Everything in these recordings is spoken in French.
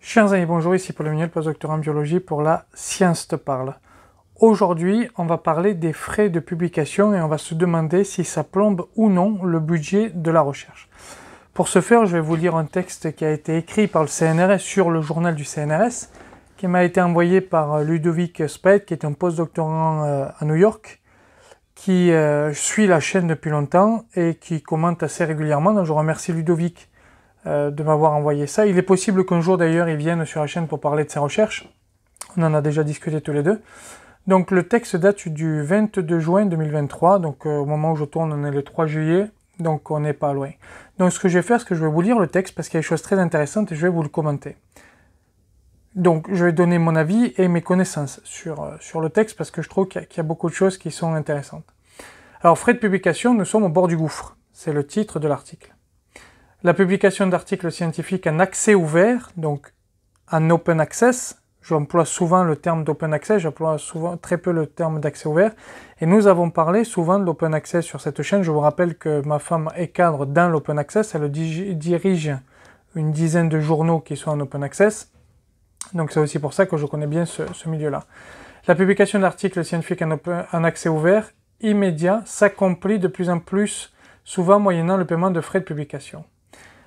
Chers amis, bonjour, ici Paul Mignel, postdoctorant en biologie pour la Science te parle. Aujourd'hui, on va parler des frais de publication et on va se demander si ça plombe ou non le budget de la recherche. Pour ce faire, je vais vous lire un texte qui a été écrit par le CNRS sur le journal du CNRS, qui m'a été envoyé par Ludovic Spade, qui est un postdoctorant à New York, qui suit la chaîne depuis longtemps et qui commente assez régulièrement. Donc je remercie Ludovic de m'avoir envoyé ça. Il est possible qu'un jour d'ailleurs il vienne sur la chaîne pour parler de ses recherches. On en a déjà discuté tous les deux. Donc le texte date du 22 juin 2023, donc au moment où je tourne on est le 3 juillet, donc on n'est pas loin. Donc ce que je vais faire, c'est que je vais vous lire le texte parce qu'il y a des choses très intéressantes et je vais vous le commenter. Donc je vais donner mon avis et mes connaissances sur le texte parce que je trouve qu'il y a beaucoup de choses qui sont intéressantes. Alors frais de publication, nous sommes au bord du gouffre, c'est le titre de l'article. La publication d'articles scientifiques en accès ouvert, donc en open access, j'emploie souvent le terme d'open access, j'emploie souvent très peu le terme d'accès ouvert, et nous avons parlé souvent de l'open access sur cette chaîne. Je vous rappelle que ma femme est cadre dans l'open access, elle dirige une dizaine de journaux qui sont en open access, donc c'est aussi pour ça que je connais bien ce milieu-là. La publication d'articles scientifiques en accès ouvert, immédiat, s'accomplit de plus en plus, souvent moyennant le paiement de frais de publication.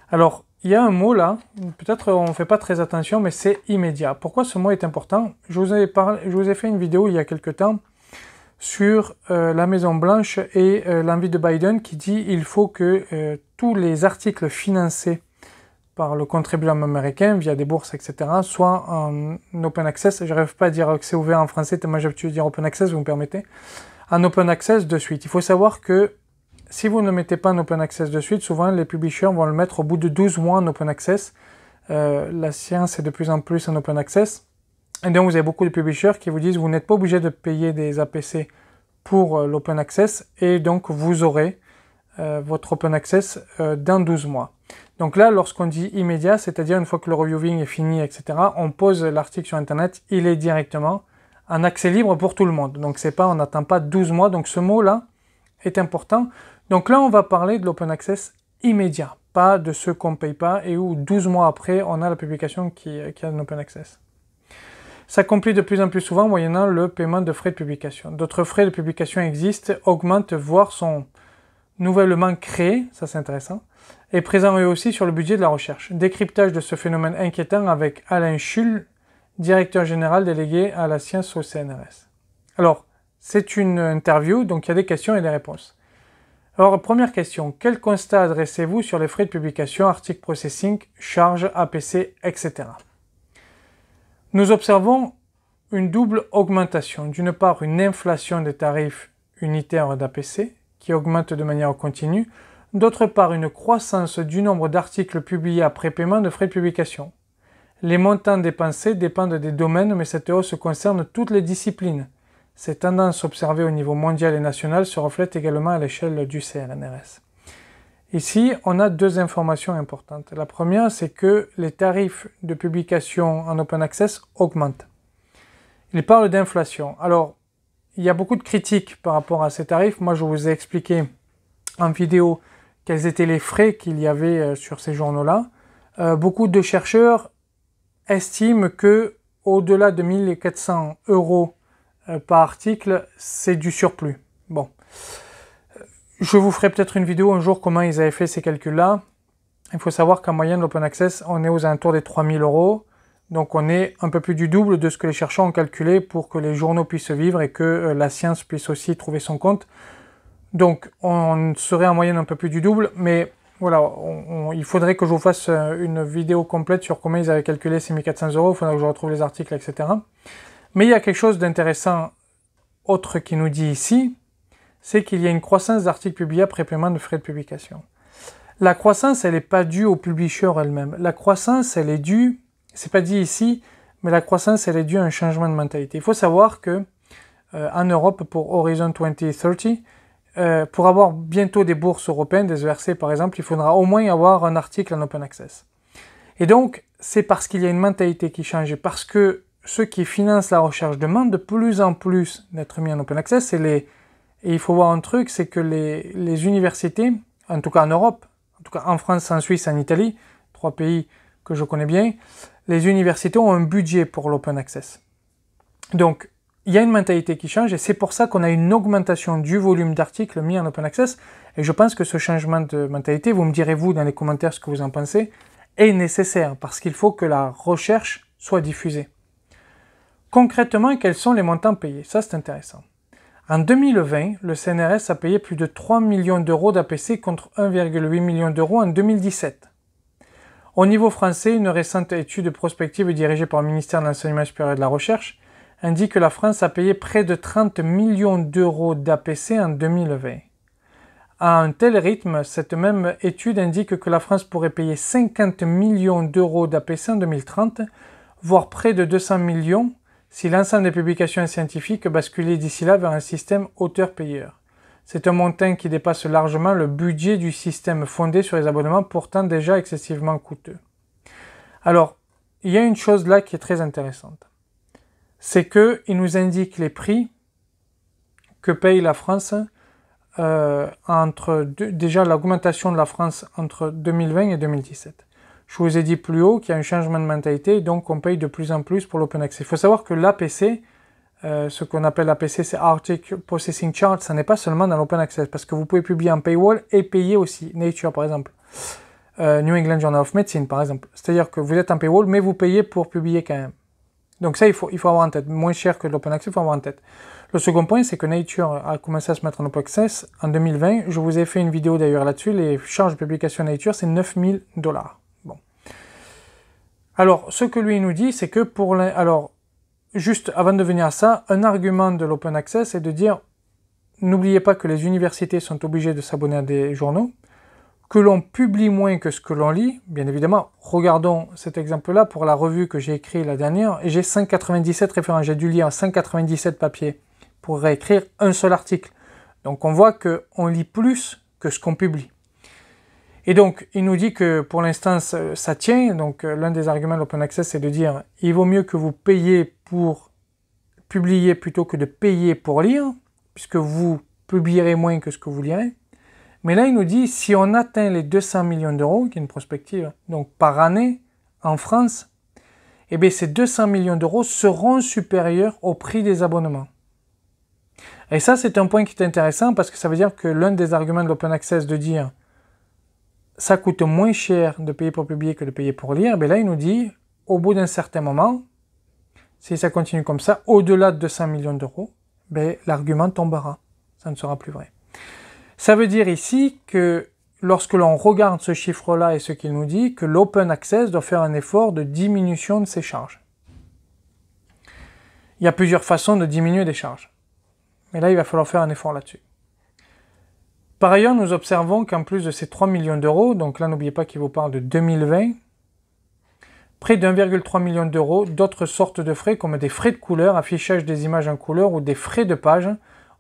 Alors, il y a un mot là, peut-être on ne fait pas très attention, mais c'est immédiat. Pourquoi ce mot est important? Je vous ai fait une vidéo il y a quelque temps sur la Maison Blanche et l'envie de Biden qui dit qu'il faut que tous les articles financés par le contribuable américain via des bourses, etc., soient en open access. Je n'arrive pas à dire accès ouvert en français, tellement j'ai l'habitude de dire open access, vous me permettez. En open access de suite. Il faut savoir que si vous ne le mettez pas en open access de suite, souvent les publishers vont le mettre au bout de 12 mois en open access. La science est de plus en plus en open access. Et donc vous avez beaucoup de publishers qui vous disent vous n'êtes pas obligé de payer des APC pour l'open access et donc vous aurez votre open access dans 12 mois. Donc là, lorsqu'on dit immédiat, c'est-à-dire une fois que le reviewing est fini, etc., on pose l'article sur Internet, il est directement en accès libre pour tout le monde. Donc c'est pas, on n'attend pas 12 mois, donc ce mot-là est important. Donc là, on va parler de l'open access immédiat, pas de ceux qu'on ne paye pas et où 12 mois après, on a la publication qui a un open access. Ça s'accomplit de plus en plus souvent moyennant le paiement de frais de publication. D'autres frais de publication existent, augmentent, voire sont nouvellement créés, ça c'est intéressant, et présents eux aussi sur le budget de la recherche. Décryptage de ce phénomène inquiétant avec Alain Schull, directeur général délégué à la science au CNRS. Alors, c'est une interview, donc il y a des questions et des réponses. Alors, première question, quel constat adressez-vous sur les frais de publication, article processing, charges, APC, etc. Nous observons une double augmentation. D'une part, une inflation des tarifs unitaires d'APC, qui augmente de manière continue. D'autre part, une croissance du nombre d'articles publiés après paiement de frais de publication. Les montants dépensés dépendent des domaines, mais cette hausse concerne toutes les disciplines. Ces tendances observées au niveau mondial et national se reflètent également à l'échelle du CNRS. Ici, on a deux informations importantes. La première, c'est que les tarifs de publication en open access augmentent. Il parle d'inflation. Alors, il y a beaucoup de critiques par rapport à ces tarifs. Moi, je vous ai expliqué en vidéo quels étaient les frais qu'il y avait sur ces journaux-là. Beaucoup de chercheurs estiment que au-delà de 1400 € par article, c'est du surplus. Bon, je vous ferai peut-être une vidéo un jour comment ils avaient fait ces calculs-là. Il faut savoir qu'en moyenne, l'open access, on est aux alentours des 3000 €. Donc on est un peu plus du double de ce que les chercheurs ont calculé pour que les journaux puissent vivre et que la science puisse aussi trouver son compte. Donc on serait en moyenne un peu plus du double, mais voilà, il faudrait que je vous fasse une vidéo complète sur comment ils avaient calculé ces 1400 €, il faudrait que je retrouve les articles, etc. Mais il y a quelque chose d'intéressant autre qui nous dit ici, c'est qu'il y a une croissance d'articles publiés après paiement de frais de publication. La croissance, elle n'est pas due aux publishers elles-mêmes. La croissance, elle est due, c'est pas dit ici, mais la croissance, elle est due à un changement de mentalité. Il faut savoir que en Europe, pour Horizon 2030, pour avoir bientôt des bourses européennes, des ERC par exemple, il faudra au moins avoir un article en open access. Et donc, c'est parce qu'il y a une mentalité qui change, et parce que ceux qui financent la recherche demandent de plus en plus d'être mis en open access, et il faut voir un truc, c'est que les universités, en tout cas en Europe, en tout cas en France, en Suisse, en Italie, 3 pays que je connais bien, les universités ont un budget pour l'open access. Donc, il y a une mentalité qui change et c'est pour ça qu'on a une augmentation du volume d'articles mis en open access. Et je pense que ce changement de mentalité, vous me direz vous dans les commentaires ce que vous en pensez, est nécessaire parce qu'il faut que la recherche soit diffusée. Concrètement, quels sont les montants payés? Ça, c'est intéressant. En 2020, le CNRS a payé plus de 3 millions d'euros d'APC contre 1,8 million d'euros en 2017. Au niveau français, une récente étude prospective dirigée par le ministère de l'Enseignement supérieur et de la Recherche indique que la France a payé près de 30 millions d'euros d'APC en 2020. À un tel rythme, cette même étude indique que la France pourrait payer 50 millions d'euros d'APC en 2030, voire près de 200 millions si l'ensemble des publications scientifiques basculait d'ici là vers un système auteur-payeur. C'est un montant qui dépasse largement le budget du système fondé sur les abonnements, pourtant déjà excessivement coûteux. Alors, il y a une chose là qui est très intéressante. C'est qu'il nous indique les prix que paye la France déjà l'augmentation de la France entre 2020 et 2017. Je vous ai dit plus haut qu'il y a un changement de mentalité, donc on paye de plus en plus pour l'open access. Il faut savoir que l'APC, ce qu'on appelle l'APC, c'est Article Processing Charge, ça n'est pas seulement dans l'open access, parce que vous pouvez publier en paywall et payer aussi. Nature, par exemple. New England Journal of Medicine, par exemple. C'est-à-dire que vous êtes en paywall, mais vous payez pour publier quand même. Donc ça, il faut avoir en tête. Moins cher que l'open access, il faut avoir en tête. Le second point, c'est que Nature a commencé à se mettre en open access en 2020. Je vous ai fait une vidéo d'ailleurs là-dessus. Les charges de publication Nature, c'est 9000 $. Bon. Alors, ce que lui nous dit, c'est que alors, juste avant de venir à ça, un argument de l'open access est de dire, n'oubliez pas que les universités sont obligées de s'abonner à des journaux, que l'on publie moins que ce que l'on lit, bien évidemment. Regardons cet exemple-là pour la revue que j'ai écrite la dernière, et j'ai 197 références, j'ai dû lire 197 papiers pour réécrire un seul article. Donc on voit qu'on lit plus que ce qu'on publie. Et donc il nous dit que pour l'instant ça tient, donc l'un des arguments de l'open access c'est de dire il vaut mieux que vous payiez pour publier plutôt que de payer pour lire, puisque vous publierez moins que ce que vous lirez. Mais là, il nous dit, si on atteint les 200 millions d'euros, qui est une prospective, donc par année, en France, eh bien, ces 200 millions d'euros seront supérieurs au prix des abonnements. Et ça, c'est un point qui est intéressant, parce que ça veut dire que l'un des arguments de l'open access de dire, ça coûte moins cher de payer pour publier que de payer pour lire, eh bien là, il nous dit, au bout d'un certain moment, si ça continue comme ça, au-delà de 200 millions d'euros, ben, l'argument tombera. Ça ne sera plus vrai. Ça veut dire ici que lorsque l'on regarde ce chiffre-là et ce qu'il nous dit, que l'open access doit faire un effort de diminution de ses charges. Il y a plusieurs façons de diminuer des charges. Mais là, il va falloir faire un effort là-dessus. Par ailleurs, nous observons qu'en plus de ces 3 millions d'euros, donc là, n'oubliez pas qu'il vous parle de 2020, près de 1,3 million d'euros d'autres sortes de frais, comme des frais de couleur, affichage des images en couleur ou des frais de page,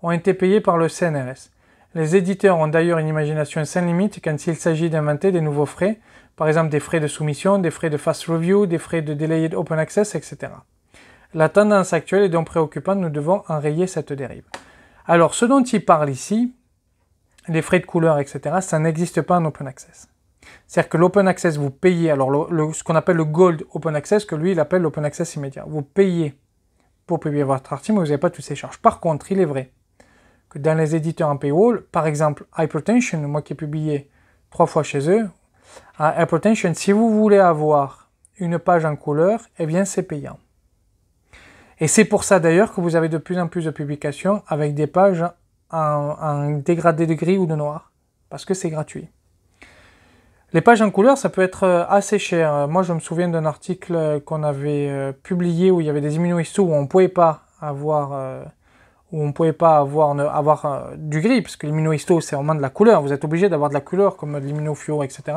ont été payés par le CNRS. Les éditeurs ont d'ailleurs une imagination sans limite quand il s'agit d'inventer des nouveaux frais, par exemple des frais de soumission, des frais de fast review, des frais de delayed open access, etc. La tendance actuelle est donc préoccupante, nous devons enrayer cette dérive. Alors, ce dont il parle ici, les frais de couleur, etc., ça n'existe pas en open access. C'est-à-dire que l'open access, vous payez, alors ce qu'on appelle le gold open access, que lui, il appelle l'open access immédiat. Vous payez pour publier votre article, mais vous n'avez pas toutes ces charges. Par contre, il est vrai que dans les éditeurs en paywall, par exemple Hypertension, moi qui ai publié 3 fois chez eux, à Hypertension, si vous voulez avoir une page en couleur, eh bien c'est payant. Et c'est pour ça d'ailleurs que vous avez de plus en plus de publications avec des pages en dégradé de gris ou de noir, parce que c'est gratuit. Les pages en couleur, ça peut être assez cher. Moi, je me souviens d'un article qu'on avait publié où il y avait des immunohistos où on ne pouvait pas avoir... du gris, parce que l'immunohisto, c'est vraiment de la couleur. Vous êtes obligé d'avoir de la couleur, comme de l'immunofluor, etc.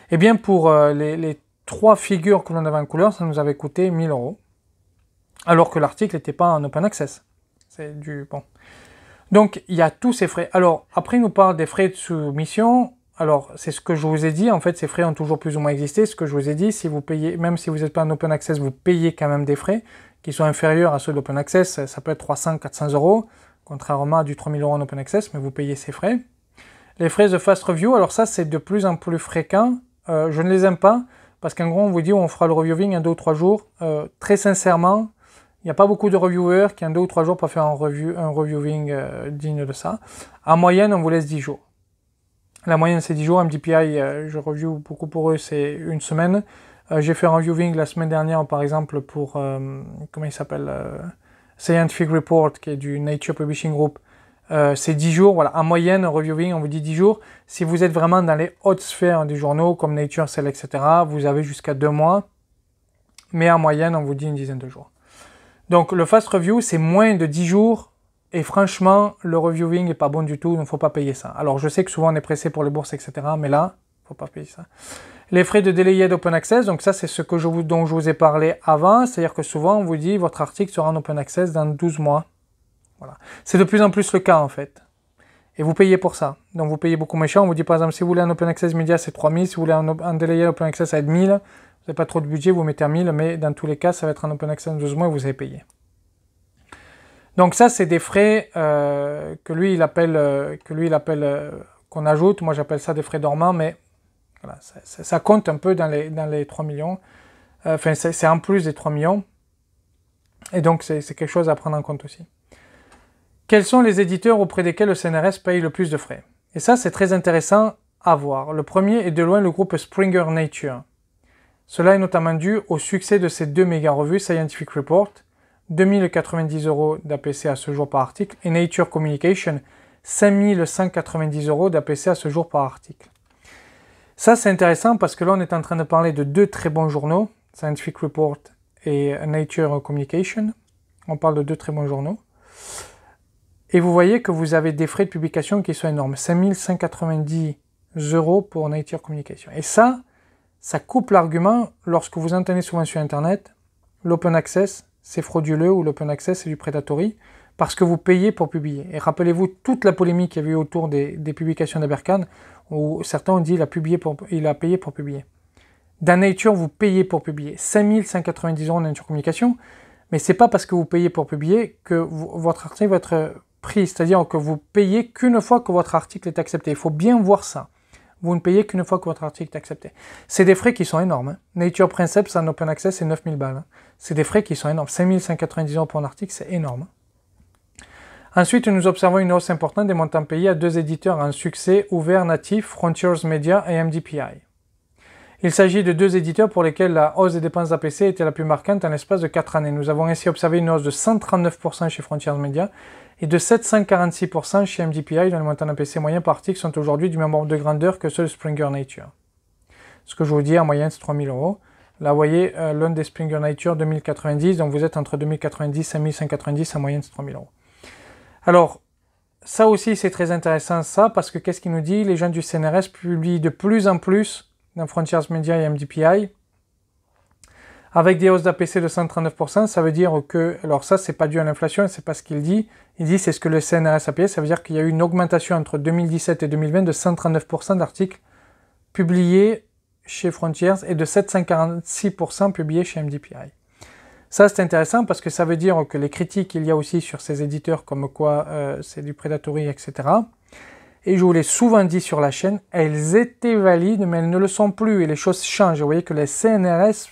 Eh bien, pour les 3 figures que l'on avait en couleur, ça nous avait coûté 1000 €. Alors que l'article n'était pas en open access. C'est du... bon. Donc, il y a tous ces frais. Alors, après, il nous parle des frais de soumission. Alors, c'est ce que je vous ai dit. En fait, ces frais ont toujours plus ou moins existé. Ce que je vous ai dit, si vous payez, même si vous n'êtes pas en open access, vous payez quand même des frais qui sont inférieurs à ceux de l'open access. Ça peut être 300, 400 €, contrairement à du 3000 € en open access, mais vous payez ces frais. Les frais de fast review, alors ça, c'est de plus en plus fréquent. Je ne les aime pas, parce qu'en gros, on vous dit on fera le reviewing en 2 ou 3 jours. Très sincèrement, il n'y a pas beaucoup de reviewers qui en 2 ou 3 jours peuvent faire un reviewing digne de ça. En moyenne, on vous laisse 10 jours. La moyenne, c'est 10 jours. MDPI, je review beaucoup pour eux, c'est 1 semaine. J'ai fait un reviewing la semaine dernière, par exemple, pour, comment il s'appelle, Scientific Report, qui est du Nature Publishing Group. C'est 10 jours, voilà, en moyenne, un reviewing, on vous dit 10 jours. Si vous êtes vraiment dans les hautes sphères des journaux, comme Nature, Cell, etc., vous avez jusqu'à 2 mois. Mais en moyenne, on vous dit une dizaine de jours. Donc, le fast review, c'est moins de 10 jours. Et franchement, le reviewing n'est pas bon du tout, il ne faut pas payer ça. Alors, je sais que souvent, on est pressé pour les bourses, etc., mais là, il ne faut pas payer ça. Les frais de Delayed Open Access, donc ça, c'est ce que dont je vous ai parlé avant. C'est-à-dire que souvent, on vous dit, votre article sera en Open Access dans 12 mois. Voilà. C'est de plus en plus le cas en fait. Et vous payez pour ça. Donc vous payez beaucoup moins cher. On vous dit par exemple si vous voulez un Open Access Media c'est 3000, si vous voulez un Delayed Open Access ça va être 1000. Vous n'avez pas trop de budget, vous mettez à 1000, mais dans tous les cas ça va être un Open Access de 12 mois et vous avez payé. Donc ça c'est des frais que lui il appelle qu'on ajoute. Moi j'appelle ça des frais dormants, mais voilà, ça compte un peu dans les 3 millions. Enfin c'est en plus des 3 millions. Et donc c'est quelque chose à prendre en compte aussi. Quels sont les éditeurs auprès desquels le CNRS paye le plus de frais? Et ça, c'est très intéressant à voir. Le premier est de loin le groupe Springer Nature. Cela est notamment dû au succès de ces 2 méga revues, Scientific Report, 2090 € d'APC à ce jour par article, et Nature Communication, 5190 € d'APC à ce jour par article. Ça, c'est intéressant parce que là, on est en train de parler de 2 très bons journaux, Scientific Report et Nature Communication. On parle de 2 très bons journaux. Et vous voyez que vous avez des frais de publication qui sont énormes. 5190 € pour Nature Communication. Et ça coupe l'argument lorsque vous entendez souvent sur Internet, l'open access, c'est frauduleux ou l'open access, c'est du predatory, parce que vous payez pour publier. Et rappelez-vous toute la polémique qu'il y a eu autour des publications d'Aberkan, où certains ont dit il a payé pour publier. Dans Nature, vous payez pour publier. 5190 € de Nature Communication, mais c'est pas parce que vous payez pour publier que votre article va être pris, c'est-à-dire que vous payez qu'une fois que votre article est accepté. Il faut bien voir ça. Vous ne payez qu'une fois que votre article est accepté. C'est des frais qui sont énormes. Hein. Nature Princeps en Open Access, c'est 9000 balles. Hein. C'est des frais qui sont énormes. 5190 € pour un article, c'est énorme. Ensuite, nous observons une hausse importante des montants payés à 2 éditeurs en succès ouverts natifs, Frontiers Media et MDPI. Il s'agit de 2 éditeurs pour lesquels la hausse des dépenses d'APC était la plus marquante en l'espace de 4 années. Nous avons ainsi observé une hausse de 139% chez Frontiers Media et de 746% chez MDPI, dont les montants d'APC moyens par article sont aujourd'hui du même ordre de grandeur que ceux de Springer Nature. Ce que je vous dis, en moyenne, c'est 3000 €. Là, vous voyez, l'un des Springer Nature, 2090, donc vous êtes entre 2090 et 5190, en moyenne, c'est 3000 €. Alors, ça aussi, c'est très intéressant, ça, parce que qu'est-ce qu'il nous dit? Les gens du CNRS publient de plus en plus dans Frontiers Media et MDPI, avec des hausses d'APC de 139%, ça veut dire que, alors ça, c'est pas dû à l'inflation, c'est pas ce qu'il dit. Il dit c'est ce que le CNRS a payé, ça veut dire qu'il y a eu une augmentation entre 2017 et 2020 de 139% d'articles publiés chez Frontiers et de 746% publiés chez MDPI. Ça, c'est intéressant parce que ça veut dire que les critiques qu'il y a aussi sur ces éditeurs, comme quoi c'est du predatory, etc., et je vous l'ai souvent dit sur la chaîne, elles étaient valides, mais elles ne le sont plus, et les choses changent. Vous voyez que les CNRS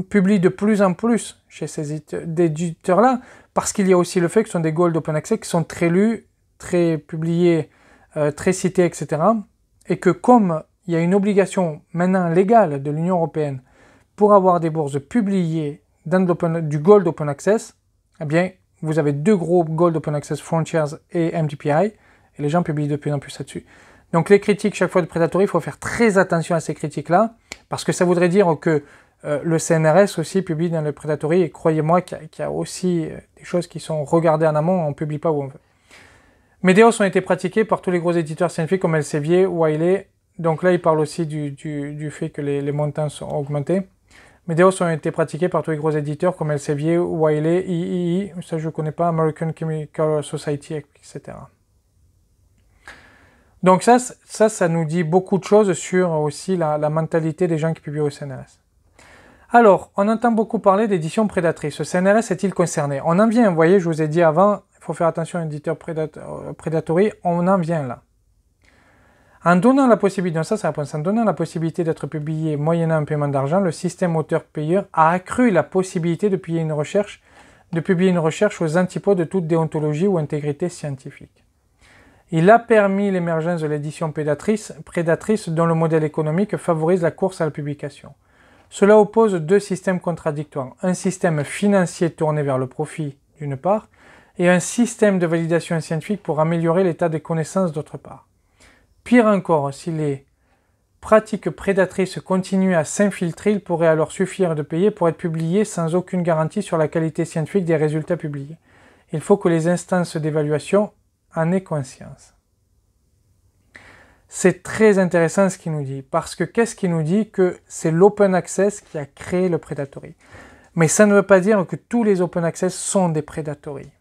publient de plus en plus chez ces éditeurs-là, parce qu'il y a aussi le fait que ce sont des gold open access qui sont très lus, très publiés, très cités, etc., et que comme il y a une obligation maintenant légale de l'Union européenne pour avoir des bourses publiées dans du gold open access, eh bien, vous avez 2 gros gold open access, Frontiers et MDPI, et les gens publient de plus en plus là-dessus. Donc les critiques chaque fois de predatory, il faut faire très attention à ces critiques-là, parce que ça voudrait dire que le CNRS aussi publie dans le predatory, et croyez-moi qu'il y a aussi des choses qui sont regardées en amont, on ne publie pas où on veut. Mais des hausses ont été pratiquées par tous les gros éditeurs scientifiques comme Elsevier, Wiley, donc là il parle aussi du fait que les montants sont augmentés. Mais des hausses ont été pratiquées par tous les gros éditeurs comme Elsevier, Wiley, III, ça je ne connais pas, American Chemical Society, etc. Donc ça nous dit beaucoup de choses sur aussi la mentalité des gens qui publient au CNRS. Alors, on entend beaucoup parler d'édition prédatrice. Le CNRS est-il concerné? On en vient, vous voyez, je vous ai dit avant, il faut faire attention à l'éditeur predatory, on en vient là. En donnant la possibilité, donc ça c'est la réponse, en donnant la possibilité d'être publié moyennant un paiement d'argent, le système auteur-payeur a accru la possibilité de publier une recherche aux antipodes de toute déontologie ou intégrité scientifique. Il a permis l'émergence de l'édition prédatrice dont le modèle économique favorise la course à la publication. Cela oppose deux systèmes contradictoires, un système financier tourné vers le profit d'une part, et un système de validation scientifique pour améliorer l'état des connaissances d'autre part. Pire encore, si les pratiques prédatrices continuent à s'infiltrer, il pourrait alors suffire de payer pour être publié sans aucune garantie sur la qualité scientifique des résultats publiés. Il faut que les instances d'évaluation en aient conscience. C'est très intéressant ce qu'il nous dit, parce que qu'est-ce qu'il nous dit? Que c'est l'open access qui a créé le predatory. Mais ça ne veut pas dire que tous les open access sont des predatory.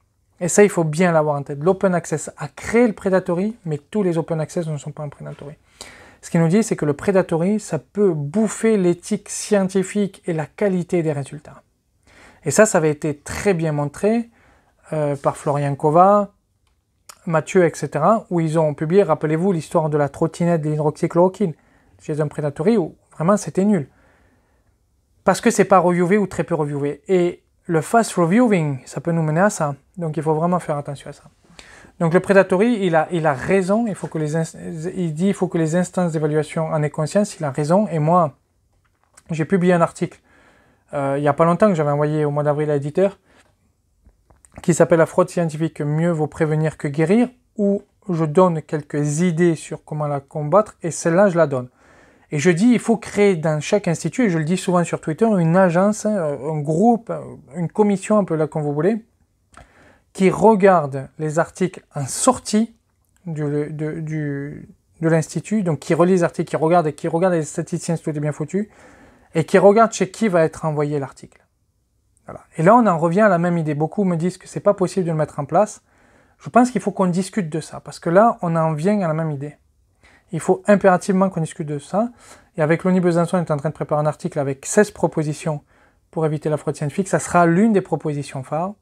Et ça, il faut bien l'avoir en tête. L'open access a créé le predatory, mais tous les open access ne sont pas un predatory. Ce qu'il nous dit, c'est que le predatory, ça peut bouffer l'éthique scientifique et la qualité des résultats. Et ça avait été très bien montré par Florian Kova, Mathieu, etc., où ils ont publié, rappelez-vous, l'histoire de la trottinette de l'hydroxychloroquine chez un predatory où vraiment c'était nul. Parce que c'est pas reviewé ou très peu reviewé. Et le fast reviewing, ça peut nous mener à ça. Donc il faut vraiment faire attention à ça. Donc le predatory, il a raison, il dit il faut que les instances d'évaluation en aient conscience, il a raison. Et moi, j'ai publié un article il n'y a pas longtemps que j'avais envoyé au mois d'avril à l'éditeur, qui s'appelle La fraude scientifique, mieux vaut prévenir que guérir, où je donne quelques idées sur comment la combattre, et celle-là, je la donne. Et je dis, il faut créer dans chaque institut, et je le dis souvent sur Twitter, une agence, un groupe, une commission, un peu là comme vous voulez, qui regarde les articles en sortie de l'institut, donc qui relit les articles, qui regarde les statisticiens si tout est bien foutu, et qui regarde chez qui va être envoyé l'article. Voilà. Et là, on en revient à la même idée. Beaucoup me disent que c'est pas possible de le mettre en place. Je pense qu'il faut qu'on discute de ça, parce que là, on en vient à la même idée. Il faut impérativement qu'on discute de ça. Et avec l'ONI Besançon, on est en train de préparer un article avec 16 propositions pour éviter la fraude scientifique. Ça sera l'une des propositions phares.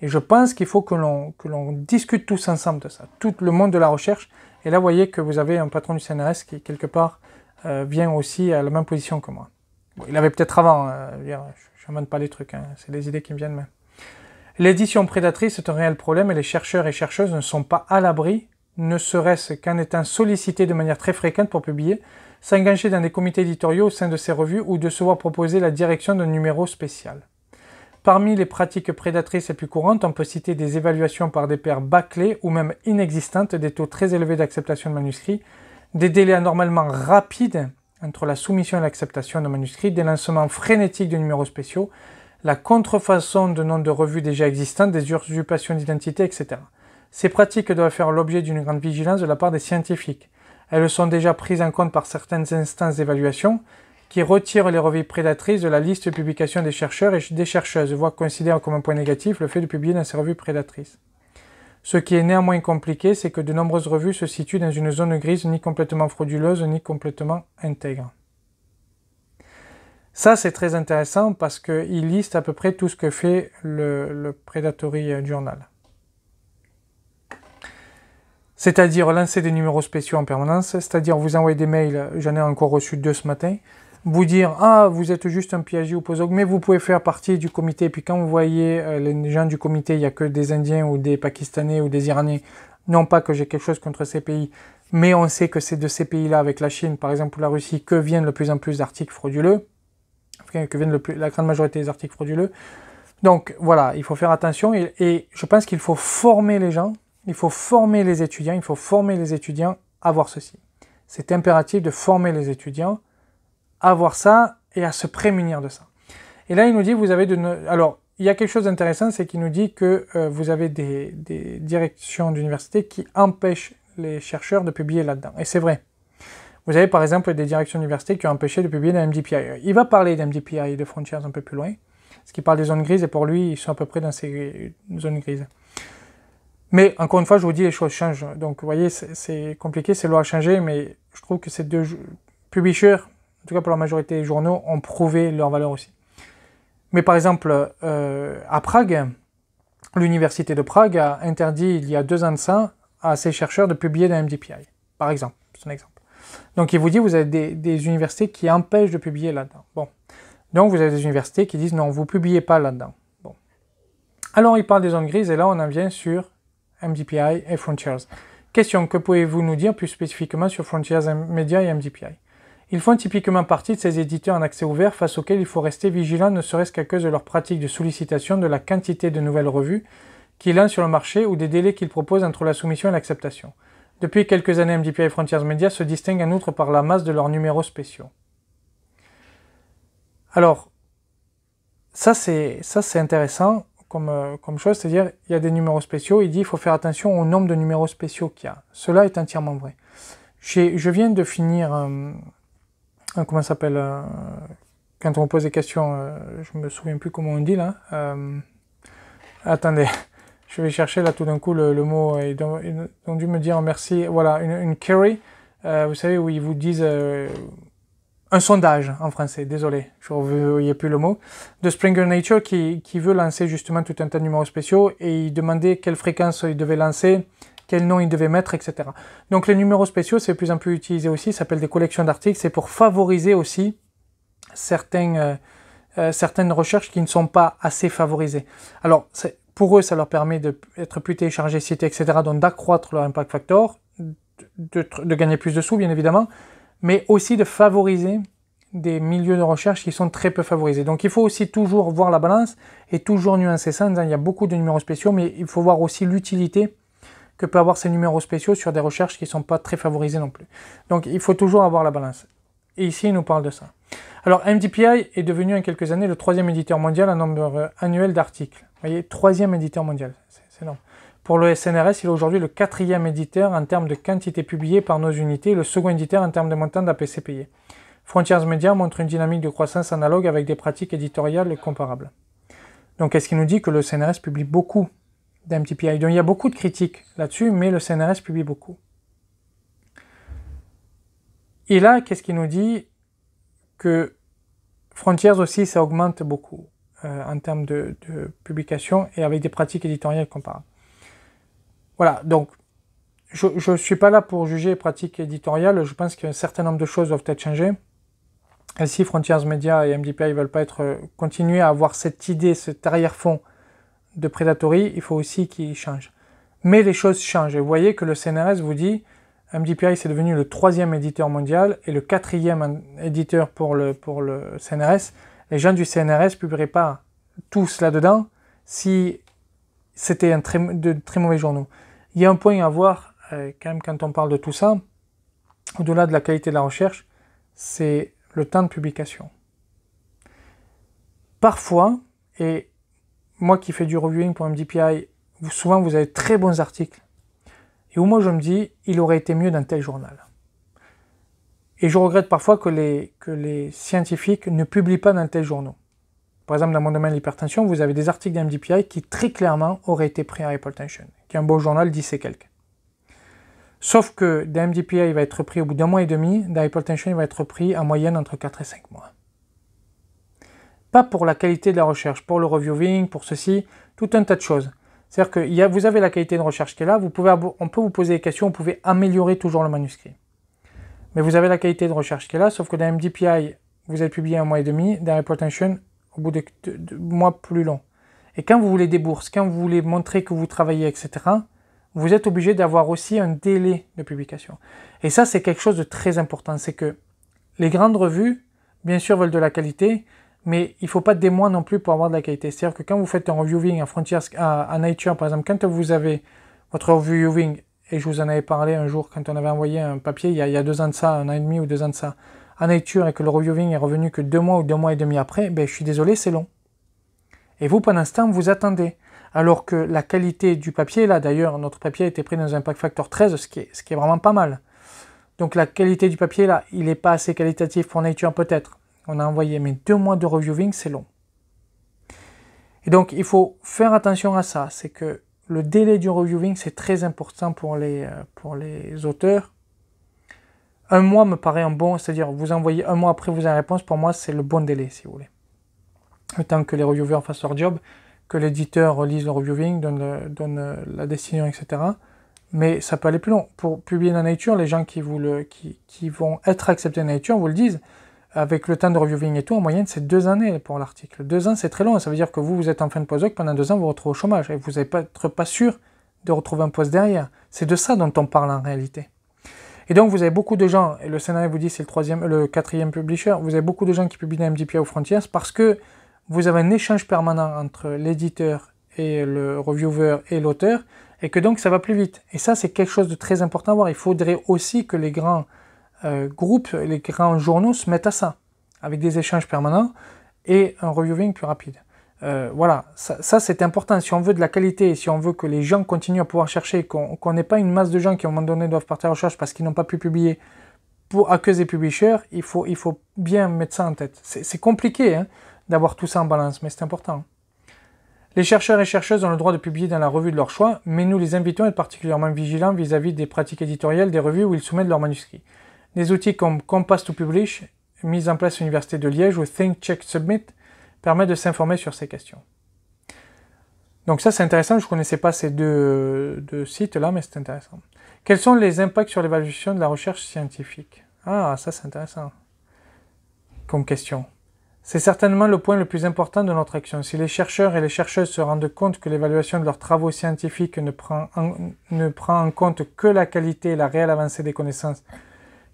Et je pense qu'il faut que l'on discute tous ensemble de ça, tout le monde de la recherche. Et là, vous voyez que vous avez un patron du CNRS qui, quelque part, vient aussi à la même position que moi. Bon, il avait peut-être avant, je n'invente pas les trucs, hein, c'est des idées qui me viennent. Mais... L'édition prédatrice est un réel problème et les chercheurs et chercheuses ne sont pas à l'abri, ne serait-ce qu'en étant sollicités de manière très fréquente pour publier, s'engager dans des comités éditoriaux au sein de ces revues ou de se voir proposer la direction d'un numéro spécial. Parmi les pratiques prédatrices les plus courantes, on peut citer des évaluations par des pairs bâclés ou même inexistantes, des taux très élevés d'acceptation de manuscrits, des délais anormalement rapides entre la soumission et l'acceptation de manuscrits, des lancements frénétiques de numéros spéciaux, la contrefaçon de noms de revues déjà existantes, des usurpations d'identité, etc. Ces pratiques doivent faire l'objet d'une grande vigilance de la part des scientifiques. Elles sont déjà prises en compte par certaines instances d'évaluation qui retirent les revues prédatrices de la liste de publication des chercheurs et des chercheuses, voire considèrent comme un point négatif le fait de publier dans ces revues prédatrices. Ce qui est néanmoins compliqué, c'est que de nombreuses revues se situent dans une zone grise ni complètement frauduleuse ni complètement intègre. Ça, c'est très intéressant parce qu'il liste à peu près tout ce que fait le Predatory Journal. C'est-à-dire lancer des numéros spéciaux en permanence, c'est-à-dire vous envoyer des mails, j'en ai encore reçu 2 ce matin, vous dire « Ah, vous êtes juste un PhD ou postdoc, mais vous pouvez faire partie du comité. » Puis quand vous voyez les gens du comité, il n'y a que des Indiens ou des Pakistanais ou des Iraniens. Non pas que j'ai quelque chose contre ces pays, mais on sait que c'est de ces pays-là, avec la Chine, par exemple, ou la Russie, que viennent de plus en plus d'articles frauduleux, que viennent la grande majorité des articles frauduleux. Donc voilà, il faut faire attention et je pense qu'il faut former les gens, il faut former les étudiants à voir ceci. C'est impératif de former les étudiants à voir ça et à se prémunir de ça. Et là, il nous dit, vous avez alors, il y a quelque chose d'intéressant, c'est qu'il nous dit que vous avez des directions d'université qui empêchent les chercheurs de publier là-dedans. Et c'est vrai. Vous avez par exemple des directions d'université qui ont empêché de publier dans MDPI. Il va parler d'MDPI, de Frontiers un peu plus loin, parce qu'il parle des zones grises et pour lui, ils sont à peu près dans ces zones grises. Mais encore une fois, je vous dis, les choses changent. Donc vous voyez, c'est compliqué, ces lois à changer, mais je trouve que ces deux publishers, en tout cas pour la majorité des journaux, ont prouvé leur valeur aussi. Mais par exemple, à Prague, l'université de Prague a interdit il y a 2 ans de ça à ses chercheurs de publier dans MDPI, par exemple, c'est un exemple. Donc il vous dit, vous avez des universités qui empêchent de publier là-dedans. Bon. Donc vous avez des universités qui disent non, vous ne publiez pas là-dedans. Bon. Alors il parle des zones grises et là on en vient sur MDPI et Frontiers. Question, que pouvez-vous nous dire plus spécifiquement sur Frontiers Media et MDPI? Ils font typiquement partie de ces éditeurs en accès ouvert face auxquels il faut rester vigilant ne serait-ce qu'à cause de leur pratique de sollicitation de la quantité de nouvelles revues qu'ils lancent sur le marché ou des délais qu'ils proposent entre la soumission et l'acceptation. Depuis quelques années, MDPI et Frontiers Media se distinguent en outre par la masse de leurs numéros spéciaux. Alors, ça c'est intéressant comme chose, c'est-à-dire il y a des numéros spéciaux, il dit qu'il faut faire attention au nombre de numéros spéciaux qu'il y a. Cela est entièrement vrai. Je viens de finir comment ça s'appelle quand on me pose des questions, je me souviens plus comment on dit là. Attendez, je vais chercher là tout d'un coup le mot. Ils ont dû me dire merci. Voilà, une query, vous savez, où ils vous disent un sondage en français, désolé, je ne voyais plus le mot, de Springer Nature qui veut lancer justement tout un tas de numéros spéciaux et il demandait quelle fréquence il devait lancer, quel nom il devait mettre, etc. Donc les numéros spéciaux, c'est de plus en plus utilisé aussi, ça s'appelle des collections d'articles, c'est pour favoriser aussi certaines recherches qui ne sont pas assez favorisées. Alors, pour eux, ça leur permet d'être plus téléchargés, cités, etc., donc d'accroître leur impact factor, de gagner plus de sous, bien évidemment, mais aussi de favoriser des milieux de recherche qui sont très peu favorisés. Donc il faut aussi toujours voir la balance et toujours nuancer ça en disant il y a beaucoup de numéros spéciaux, mais il faut voir aussi l'utilité que peut avoir ces numéros spéciaux sur des recherches qui ne sont pas très favorisées non plus. Donc il faut toujours avoir la balance. Et ici, il nous parle de ça. Alors MDPI est devenu en quelques années le 3e éditeur mondial en nombre annuel d'articles. Vous voyez, 3e éditeur mondial, c'est énorme. Pour le SNRS, il est aujourd'hui le 4e éditeur en termes de quantité publiée par nos unités et le second éditeur en termes de montant d'APC payé. Frontiers Media montre une dynamique de croissance analogue avec des pratiques éditoriales comparables. Donc, est-ce qu'il nous dit que le CNRS publie beaucoup d'MDPI? Donc, il y a beaucoup de critiques là-dessus, mais le CNRS publie beaucoup. Et là, qu'est-ce qu'il nous dit? Que Frontiers aussi, ça augmente beaucoup en termes de publication et avec des pratiques éditoriales comparables. Voilà, donc je ne suis pas là pour juger les pratiques éditoriales, je pense qu'un certain nombre de choses doivent être changées. Et si Frontiers Media et MDPI ne veulent pas continuer à avoir cette idée, cet arrière-fond de predatory, il faut aussi qu'ils changent. Mais les choses changent. Et vous voyez que le CNRS vous dit, MDPI c'est devenu le 3e éditeur mondial et le 4e éditeur pour le CNRS. Les gens du CNRS ne publieraient pas tous là-dedans si c'était de très mauvais journaux. Il y a un point à voir, quand même, quand on parle de tout ça, au-delà de la qualité de la recherche, c'est le temps de publication. Parfois, et moi qui fais du reviewing pour MDPI, souvent vous avez très bons articles, et où moi je me dis, il aurait été mieux dans tel journal. Et je regrette parfois que les scientifiques ne publient pas dans tel journal. Par exemple, dans mon domaine de l'hypertension, vous avez des articles d'MDPI qui très clairement auraient été pris à Hypertension, qui est un beau journal, 10 et quelques. Sauf que dans MDPI, il va être pris au bout d'1 mois et demi, dans Hypertension, il va être pris en moyenne entre 4 et 5 mois. Pas pour la qualité de la recherche, pour le reviewing, pour ceci, tout un tas de choses. C'est-à-dire que vous avez la qualité de recherche qui est là, on peut vous poser des questions, vous pouvez améliorer toujours le manuscrit. Mais vous avez la qualité de recherche qui est là, sauf que dans MDPI, vous avez publié 1 mois et demi, dans Hypertension, au bout de mois plus longs. Et quand vous voulez des bourses, quand vous voulez montrer que vous travaillez, etc., vous êtes obligé d'avoir aussi un délai de publication. Et ça, c'est quelque chose de très important. C'est que les grandes revues, bien sûr, veulent de la qualité, mais il ne faut pas des mois non plus pour avoir de la qualité. C'est-à-dire que quand vous faites un reviewing à Frontiers, à Nature, par exemple, quand vous avez votre reviewing, et je vous en avais parlé un jour quand on avait envoyé un papier, il y a 2 ans de ça, 1 an et demi ou 2 ans de ça, à Nature, et que le reviewing est revenu que 2 mois ou 2 mois et demi après, ben, je suis désolé, c'est long. Et vous, pendant ce temps, vous attendez. Alors que la qualité du papier, là d'ailleurs, notre papier a été pris dans un impact factor 13, ce qui est vraiment pas mal. Donc la qualité du papier, là, il n'est pas assez qualitatif pour Nature peut-être. On a envoyé, mais 2 mois de reviewing, c'est long. Et donc, il faut faire attention à ça. C'est que le délai du reviewing, c'est très important pour les auteurs. 1 mois me paraît un bon, c'est-à-dire vous envoyez 1 mois après vous avez une réponse, pour moi c'est le bon délai si vous voulez. Le temps que les reviewers fassent leur job, que l'éditeur relise le reviewing, donne la décision, etc. Mais ça peut aller plus loin. Pour publier dans Nature, les gens qui vont être acceptés dans Nature vous le disent, avec le temps de reviewing et tout, en moyenne, c'est 2 années pour l'article. 2 ans, c'est très long. Ça veut dire que vous êtes en fin de postdoc, pendant 2 ans, vous vous retrouvez au chômage. Et vous n'êtes pas sûr de retrouver un poste derrière. C'est de ça dont on parle en réalité. Et donc, vous avez beaucoup de gens, et le scénario vous dit c'est le 4e publisher, vous avez beaucoup de gens qui publient dans MDPI ou Frontiers parce que vous avez un échange permanent entre l'éditeur et le reviewer et l'auteur, et que donc ça va plus vite. Et ça, c'est quelque chose de très important à voir. Il faudrait aussi que les grands groupes, les grands journaux se mettent à ça, avec des échanges permanents et un reviewing plus rapide. Voilà, ça c'est important. Si on veut de la qualité, si on veut que les gens continuent à pouvoir chercher, qu'on n'ait pas une masse de gens qui à un moment donné doivent partir à la recherche parce qu'ils n'ont pas pu publier à cause des publishers, il faut bien mettre ça en tête. C'est compliqué hein, d'avoir tout ça en balance, mais c'est important. Les chercheurs et chercheuses ont le droit de publier dans la revue de leur choix, mais nous les invitons à être particulièrement vigilants vis-à-vis des pratiques éditoriales des revues où ils soumettent leurs manuscrits. Des outils comme Compass to Publish, mis en place à l'Université de Liège, ou Think, Check, Submit, permettent de s'informer sur ces questions. Donc ça c'est intéressant, je ne connaissais pas ces deux sites-là, mais c'est intéressant. Quels sont les impacts sur l'évaluation de la recherche scientifique? Ah, ça c'est intéressant comme question. C'est certainement le point le plus important de notre action. Si les chercheurs et les chercheuses se rendent compte que l'évaluation de leurs travaux scientifiques ne prend en compte que la qualité et la réelle avancée des connaissances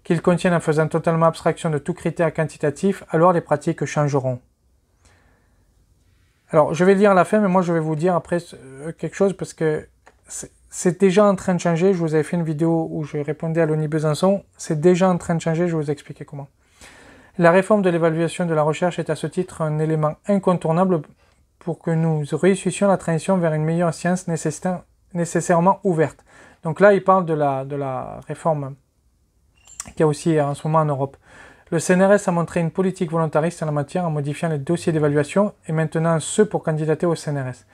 qu'ils contiennent en faisant totalement abstraction de tout critère quantitatif, alors les pratiques changeront. Alors, je vais lire à la fin, mais moi je vais vous dire après quelque chose parce que c'est déjà en train de changer. Je vous avais fait une vidéo où je répondais à l'ONI Besançon. C'est déjà en train de changer, je vais vous expliquer comment. La réforme de l'évaluation de la recherche est à ce titre un élément incontournable pour que nous réussissions la transition vers une meilleure science nécessairement ouverte. Donc là, il parle de la réforme qu'il y a aussi en ce moment en Europe. Le CNRS a montré une politique volontariste en la matière en modifiant les dossiers d'évaluation et maintenant ceux pour candidater au CNRS.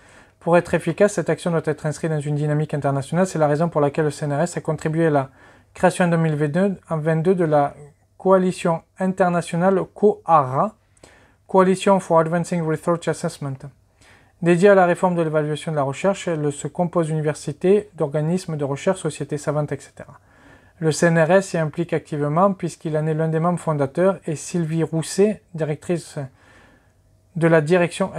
Pour être efficace, cette action doit être inscrite dans une dynamique internationale. C'est la raison pour laquelle le CNRS a contribué à la création en 2022 de la coalition internationale COARA, Coalition for Advancing Research Assessment. Dédiée à la réforme de l'évaluation de la recherche, elle se compose d'universités, d'organismes de recherche, sociétés savantes, etc. Le CNRS s'y implique activement puisqu'il en est l'un des membres fondateurs et Sylvie Rousset, directrice de la direction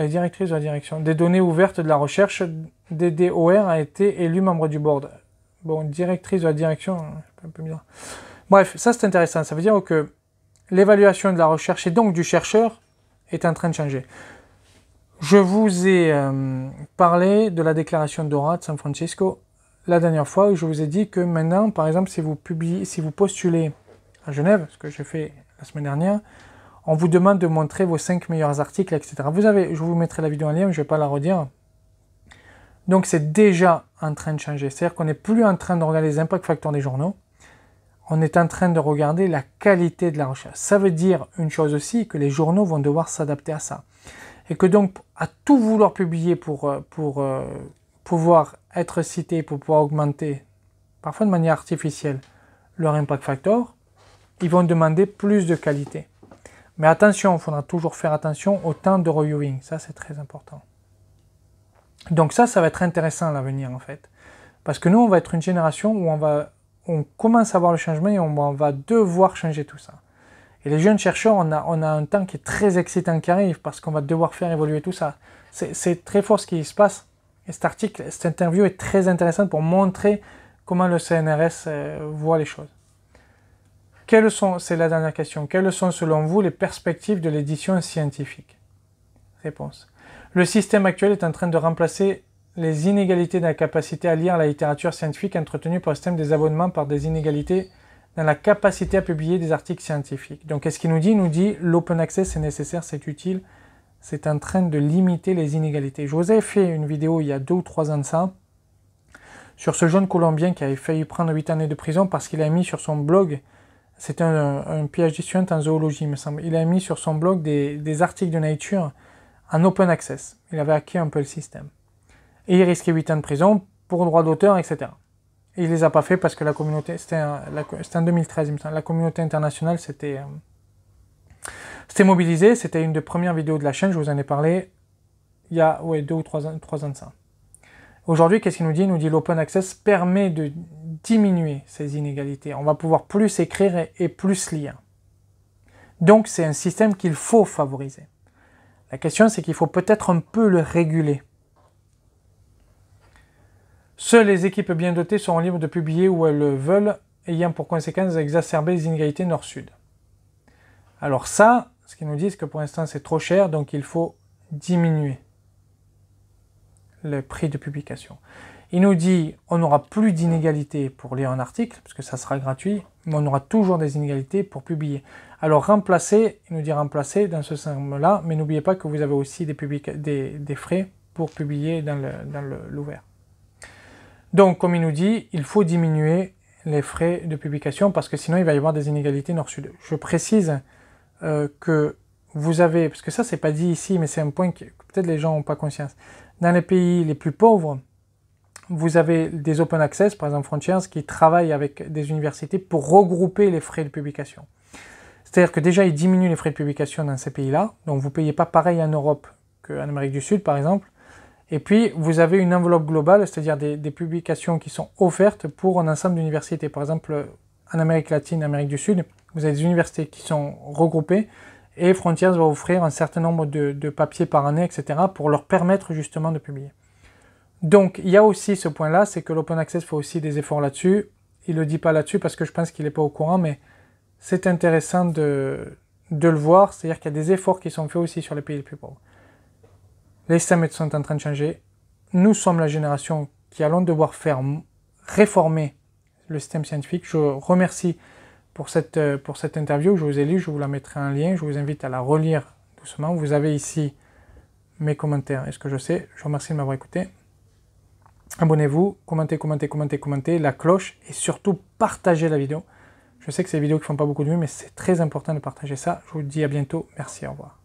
des données ouvertes de la recherche, DDOR, a été élue membre du board. Bon, directrice de la direction, un peu bizarre. Bref, ça c'est intéressant. Ça veut dire que l'évaluation de la recherche et donc du chercheur est en train de changer. Je vous ai parlé de la déclaration d'Ora de San Francisco la dernière fois où je vous ai dit que maintenant, par exemple, si vous postulez à Genève, ce que j'ai fait la semaine dernière, on vous demande de montrer vos 5 meilleurs articles, etc. Je vous mettrai la vidéo en lien, mais je ne vais pas la redire. Donc c'est déjà en train de changer. C'est-à-dire qu'on n'est plus en train de regarder les impact factors des journaux, on est en train de regarder la qualité de la recherche. Ça veut dire une chose aussi, que les journaux vont devoir s'adapter à ça. Et que donc, à tout vouloir publier pour pouvoir être cités, pour pouvoir augmenter, parfois de manière artificielle, leur impact factor, ils vont demander plus de qualité. Mais attention, il faudra toujours faire attention au temps de reviewing. Ça, c'est très important. Donc ça va être intéressant à l'avenir, en fait. Parce que nous, on va être une génération où on commence à voir le changement et on va devoir changer tout ça. Et les jeunes chercheurs, on a un temps qui est très excitant qui arrive parce qu'on va devoir faire évoluer tout ça. C'est très fort ce qui se passe. Et cette interview est très intéressante pour montrer comment le CNRS voit les choses. C'est la dernière question. Quelles sont selon vous les perspectives de l'édition scientifique? Réponse. Le système actuel est en train de remplacer les inégalités dans la capacité à lire la littérature scientifique entretenues par le système des abonnements par des inégalités dans la capacité à publier des articles scientifiques. Donc, qu'est-ce qu'il nous dit? Il nous dit l'open access, c'est nécessaire, c'est utile, c'est en train de limiter les inégalités. Je vous avais fait une vidéo il y a 2 ou 3 ans de ça, sur ce jeune Colombien qui avait failli prendre 8 années de prison parce qu'il a mis sur son blog, c'était un PhD student en zoologie, il me semble, il a mis sur son blog des articles de Nature en open access. Il avait hacké un peu le système. Et il risquait 8 ans de prison pour droit d'auteur, etc. Et il ne les a pas fait parce que la communauté, c'était en 2013, il me semble, la communauté internationale s'était mobilisée. C'était une des premières vidéos de la chaîne, je vous en ai parlé il y a 2 ou 3 ans de ça. Aujourd'hui, qu'est-ce qu'il nous dit? Il nous dit l'open access permet de diminuer ces inégalités. On va pouvoir plus écrire et plus lire. Donc, c'est un système qu'il faut favoriser. La question, c'est qu'il faut peut-être un peu le réguler. Seules les équipes bien dotées seront libres de publier où elles le veulent, ayant pour conséquence d'exacerber les inégalités nord-sud. Alors ça, ce qu'ils nous disent, c'est que pour l'instant c'est trop cher, donc il faut diminuer le prix de publication. Il nous dit on n'aura plus d'inégalités pour lire un article, parce que ça sera gratuit, mais on aura toujours des inégalités pour publier. Alors remplacer, il nous dit remplacer dans ce sens-là, mais n'oubliez pas que vous avez aussi des frais pour publier dans l'ouvert. Donc, comme il nous dit, il faut diminuer les frais de publication parce que sinon il va y avoir des inégalités nord-sud. Je précise que vous avez, parce que ça c'est pas dit ici, mais c'est un point que peut-être les gens n'ont pas conscience. Dans les pays les plus pauvres, vous avez des open access, par exemple Frontiers, qui travaillent avec des universités pour regrouper les frais de publication. C'est-à-dire que déjà ils diminuent les frais de publication dans ces pays-là, donc vous ne payez pas pareil en Europe qu'en Amérique du Sud par exemple. Et puis, vous avez une enveloppe globale, c'est-à-dire des publications qui sont offertes pour un ensemble d'universités. Par exemple, en Amérique latine, Amérique du Sud, vous avez des universités qui sont regroupées et Frontiers va offrir un certain nombre de papiers par année, etc. pour leur permettre justement de publier. Donc, il y a aussi ce point-là, c'est que l'open access fait aussi des efforts là-dessus. Il ne le dit pas là-dessus parce que je pense qu'il n'est pas au courant, mais c'est intéressant de le voir. C'est-à-dire qu'il y a des efforts qui sont faits aussi sur les pays les plus pauvres. Les systèmes sont en train de changer. Nous sommes la génération qui allons devoir réformer le système scientifique. Je remercie pour cette interview. Je vous ai lu, je vous la mettrai en lien. Je vous invite à la relire doucement. Vous avez ici mes commentaires et ce que je sais. Je vous remercie de m'avoir écouté. Abonnez-vous, commentez, la cloche et surtout partagez la vidéo. Je sais que c'est des vidéos qui ne font pas beaucoup de vues, mais c'est très important de partager ça. Je vous dis à bientôt. Merci, au revoir.